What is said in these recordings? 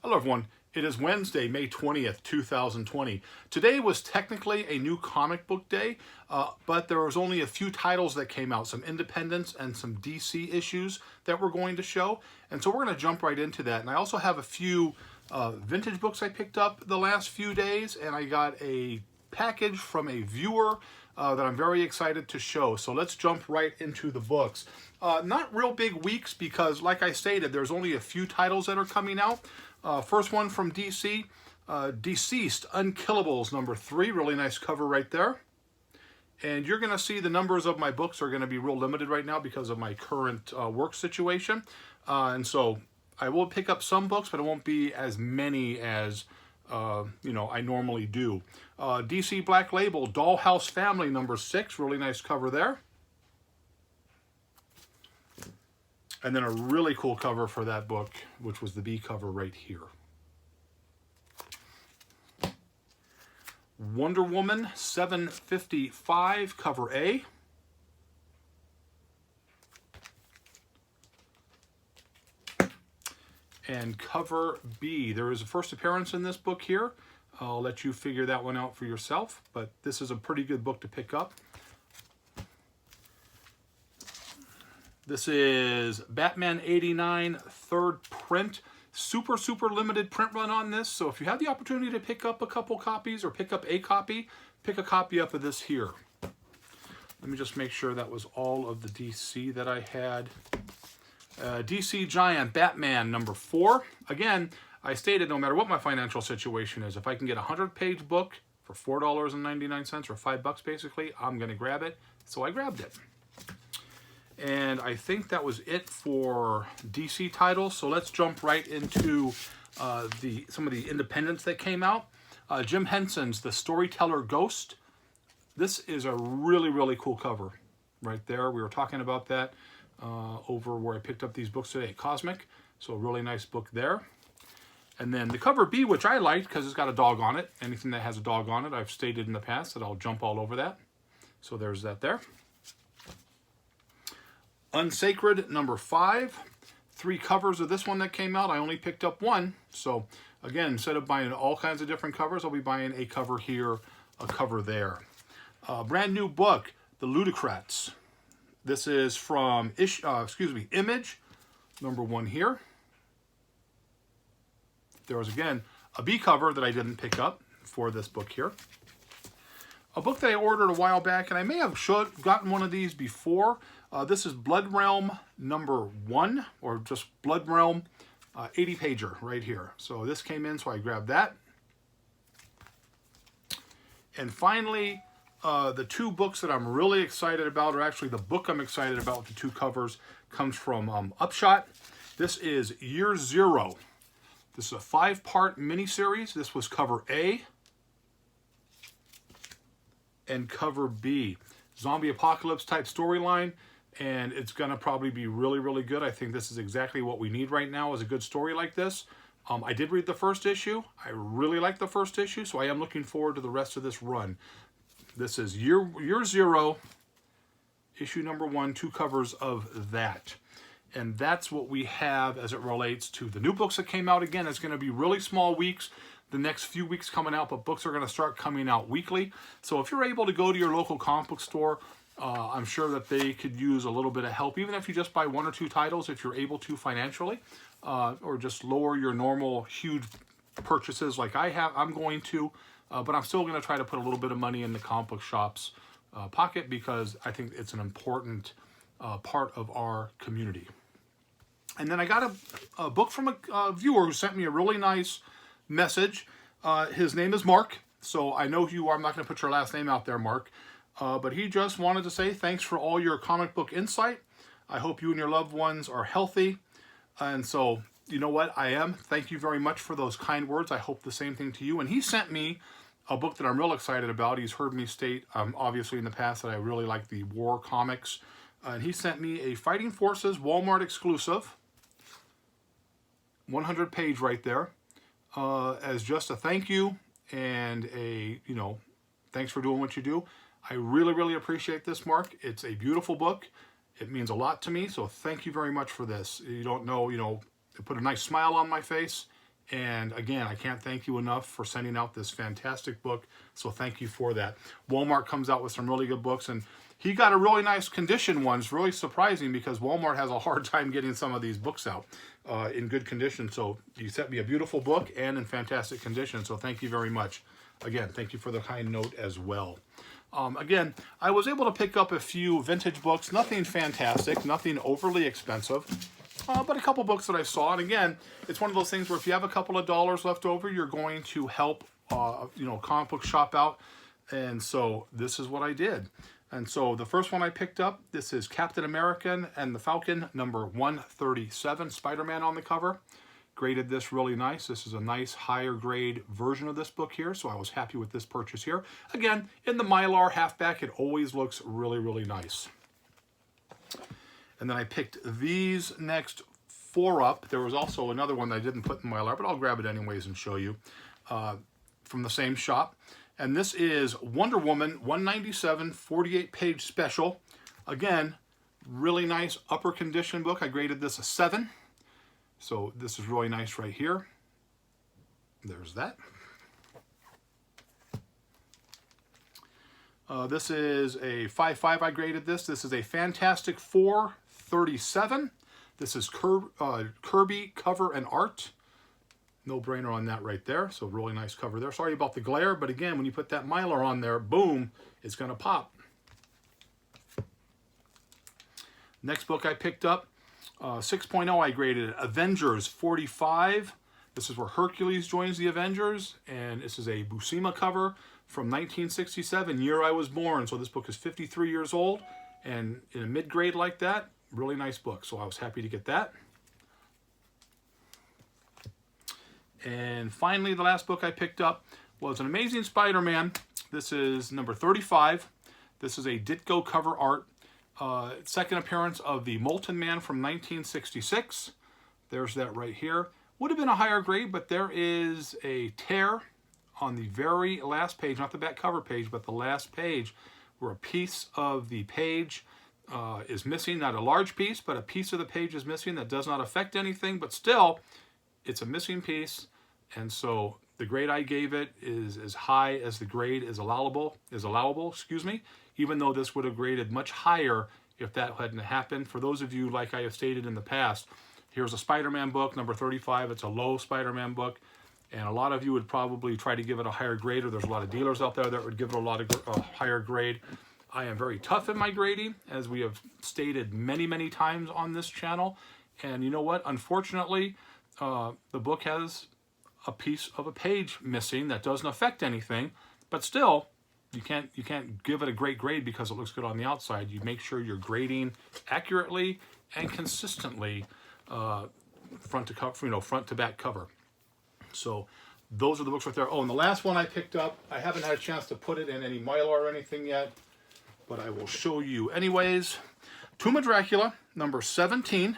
Hello everyone, it is Wednesday, May 20th, 2020. Today was technically a new comic book day, but there was only a few titles that came out, some independents and some DC issues that we're going to show. And so we're going to jump right into that. And I also have a few vintage books I picked up the last few days, and I got a package from a viewer that I'm very excited to show. So let's jump right into the books. Not real big weeks because, like I stated, there's only a few titles that are coming out. First one from DC, Deceased Unkillables #3, really nice cover right there. And you're going to see the numbers of my books are going to be real limited right now because of my current work situation. And so I will pick up some books, but it won't be as many as I normally do. DC Black Label, Dollhouse Family #6, really nice cover there. And then a really cool cover for that book, which was the B cover right here. Wonder Woman 755, cover A. And cover B. There is a first appearance in this book here. I'll let you figure that one out for yourself, but this is a pretty good book to pick up. This is Batman 89 third print. Super limited print run on this. So if you have the opportunity to pick up a couple copies or pick up a copy, pick a copy up of this here. Let me just make sure that was all of the DC that I had. DC Giant Batman #4. Again, I stated no matter what my financial situation is, if I can get a 100-page book for $4.99 or $5 basically, I'm going to grab it. So I grabbed it. And I think that was it for DC titles. So let's jump right into some of the independents that came out. Jim Henson's The Storyteller Ghost. This is a really cool cover right there. We were talking about that over where I picked up these books today at Cosmic. So a really nice book there. And then the cover B, which I liked because it's got a dog on it. Anything that has a dog on it, I've stated in the past that I'll jump all over that. So there's that there. Unsacred #5. 3 covers of this one that came out. I only picked up one. So again, instead of buying all kinds of different covers, I'll be buying a cover here, a cover there. Brand new book, The Ludocrats. This is from Image, #1 here. There was, again, a B cover that I didn't pick up for this book here. A book that I ordered a while back, and I may have gotten one of these before. This is Blood Realm #1, or just Blood Realm 80-pager right here. So this came in, so I grabbed that. And finally, the 2 books that I'm really excited about, or actually the book I'm excited about with the 2 covers, comes from Upshot. This is Year Zero. This is a 5-part miniseries. This was cover A and cover B. Zombie apocalypse type storyline, and it's going to probably be really good. I think this is exactly what we need right now, is a good story like this. I did read the first issue. I really liked the first issue, so I am looking forward to the rest of this run. This is Year Zero, issue #1, 2 covers of that. And that's what we have as it relates to the new books that came out. Again, it's going to be really small weeks the next few weeks coming out, but books are going to start coming out weekly. So if you're able to go to your local comic book store, I'm sure that they could use a little bit of help, even if you just buy 1 or 2 titles, if you're able to financially, or just lower your normal huge purchases like I'm going to, but I'm still going to try to put a little bit of money in the comic book shop's pocket, because I think it's an important part of our community. And then I got a book from a viewer who sent me a really nice message. His name is Mark, so I know who you are. I'm not going to put your last name out there, Mark. But he just wanted to say thanks for all your comic book insight. I hope you and your loved ones are healthy. And so, you know what? I am. Thank you very much for those kind words. I hope the same thing to you. And he sent me a book that I'm real excited about. He's heard me state, obviously in the past, that I really like the war comics. And he sent me a Fighting Forces Walmart exclusive, 100-page right there, as just a thank you and a, thanks for doing what you do. I really appreciate this, Mark. It's a beautiful book. It means a lot to me, so thank you very much for this. You don't know, it put a nice smile on my face, And again, I can't thank you enough for sending out this fantastic book. So thank you for that. Walmart comes out with some really good books, and he got a really nice condition one. It's really surprising because Walmart has a hard time getting some of these books out in good condition. So you sent me a beautiful book and in fantastic condition. So thank you very much. Again, thank you for the kind note as well. Again, I was able to pick up a few vintage books, nothing fantastic, nothing overly expensive, but a couple books that I saw. And again, it's one of those things where if you have a couple of dollars left over, you're going to help, comic book shop out. And so this is what I did. And so the first one I picked up, this is Captain America and the Falcon, number 137, Spider-Man on the cover. Graded this really nice. This is a nice higher grade version of this book here, so I was happy with this purchase here. Again, in the Mylar halfback, it always looks really, really nice. And then I picked these next 4 up. There was also another one that I didn't put in Mylar, but I'll grab it anyways and show you, from the same shop. And this is Wonder Woman 197 48-page special. Again, really nice upper condition book. I graded this a 7. So this is really nice right here. There's that. This is a 5.5. I graded this. This is a Fantastic Four 37. This is Kirby cover and art. No brainer on that right there. So really nice cover there. Sorry about the glare, but again, when you put that Mylar on there, boom, it's going to pop. Next book I picked up, 6.0 I graded it, Avengers 45. This is where Hercules joins the Avengers, and this is a Buscema cover from 1967, year I was born. So this book is 53 years old, and in a mid-grade like that, really nice book. So I was happy to get that. And finally, the last book I picked up was An Amazing Spider-Man. This is number 35. This is a Ditko cover art. Second appearance of the Molten Man from 1966. There's that right here. Would have been a higher grade, but there is a tear on the very last page, not the back cover page, but the last page, where a piece of the page is missing. Not a large piece, but a piece of the page is missing. That does not affect anything, but still, it's a missing piece. And so the grade I gave it is as high as the grade is allowable, even though this would have graded much higher if that hadn't happened. For those of you, like I have stated in the past, here's a Spider-Man book, number 35. It's a low Spider-Man book, and a lot of you would probably try to give it a higher grade, or there's a lot of dealers out there that would give it a higher grade. I am very tough in my grading, as we have stated many, many times on this channel. And you know what? Unfortunately, the book has a piece of a page missing that doesn't affect anything, but still, you can't give it a great grade because it looks good on the outside. You make sure you're grading accurately and consistently, front to back cover. So those are the books right there. Oh, and the last one I picked up, I haven't had a chance to put it in any Mylar or anything yet, but I will show you anyways. Tomb of Dracula, number 17.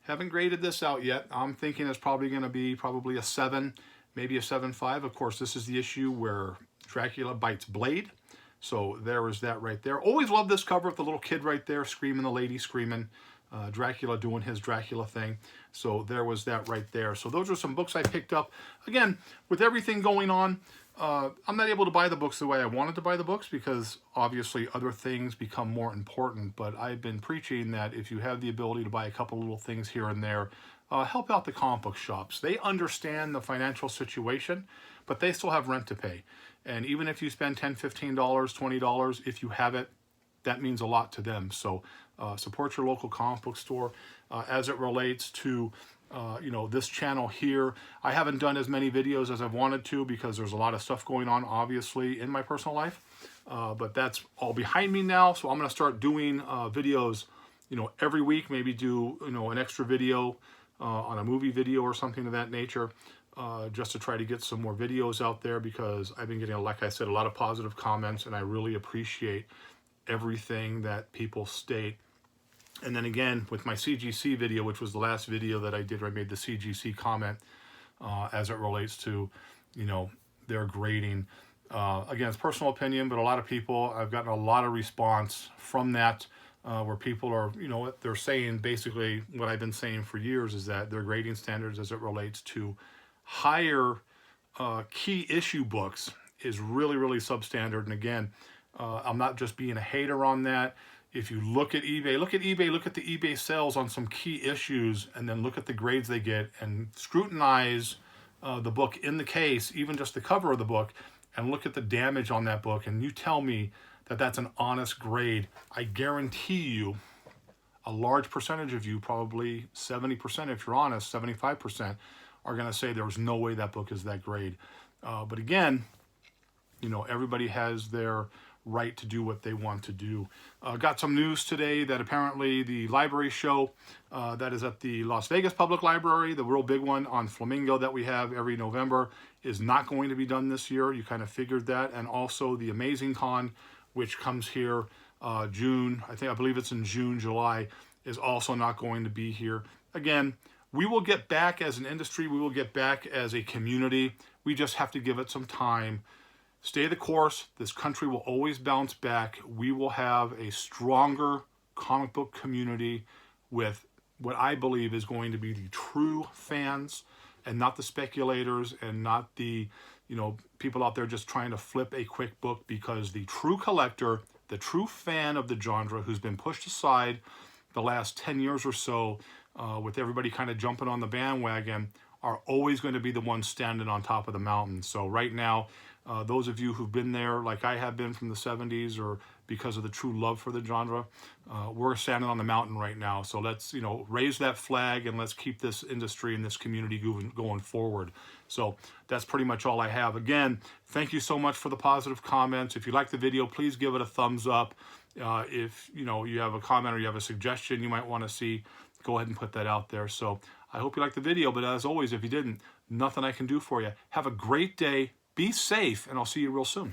Haven't graded this out yet. I'm thinking it's probably going to be a 7, maybe a 7.5. Of course, this is the issue where Dracula bites Blade. So there is that right there. Always love this cover with the little kid right there screaming, the lady screaming, Dracula doing his Dracula thing. So there was that right there. So those are some books I picked up. Again, with everything going on, I'm not able to buy the books the way I wanted to buy the books because obviously other things become more important. But I've been preaching that if you have the ability to buy a couple little things here and there, help out the comic book shops. They understand the financial situation, but they still have rent to pay. And even if you spend $10, $15, $20, if you have it, that means a lot to them. So support your local comic book store. As it relates to this channel here, I haven't done as many videos as I've wanted to because there's a lot of stuff going on, obviously, in my personal life. But that's all behind me now. So I'm going to start doing videos, every week. Maybe do an extra video on a movie video or something of that nature, just to try to get some more videos out there because I've been getting, like I said, a lot of positive comments, and I really appreciate everything that people state. And then again, with my CGC video, which was the last video that I did where I made the CGC comment as it relates to, their grading. Again, it's personal opinion, but a lot of people, I've gotten a lot of response from that. where people are, you know, what they're saying, basically what I've been saying for years is that their grading standards as it relates to higher key issue books is really, really substandard. And again, I'm not just being a hater on that. If you look at eBay, look at the eBay sales on some key issues, and then look at the grades they get and scrutinize the book in the case, even just the cover of the book, and look at the damage on that book, and you tell me that that's an honest grade. I guarantee you a large percentage of you, probably 70% if you're honest, 75%, are going to say there was no way that book is that grade. But again, you know, everybody has their right to do what they want to do. Got some news today that apparently the library show that is at the Las Vegas Public Library, the real big one on Flamingo that we have every November, is not going to be done this year. You kind of figured that. And also the Amazing Con, which comes here June, I believe it's in June, July, is also not going to be here. Again, we will get back as an industry, we will get back as a community. We just have to give it some time. Stay the course. This country will always bounce back. We will have a stronger comic book community with what I believe is going to be the true fans, and not the speculators, and not the, you know, people out there just trying to flip a quick book, because the true collector, the true fan of the genre, who's been pushed aside the last 10 years or so with everybody kind of jumping on the bandwagon, are always going to be the ones standing on top of the mountain. So right now, those of you who've been there, like I have been from the 70s, or because of the true love for the genre, we're standing on the mountain right now. So let's, you know, raise that flag, and let's keep this industry and this community going forward. So that's pretty much all I have. Again, thank you so much for the positive comments. If you like the video, please give it a thumbs up. If you know, you have a comment or you have a suggestion you might want to see, go ahead and put that out there. So I hope you liked the video, but as always, if you didn't, nothing I can do for you. Have a great day. Be safe, and I'll see you real soon.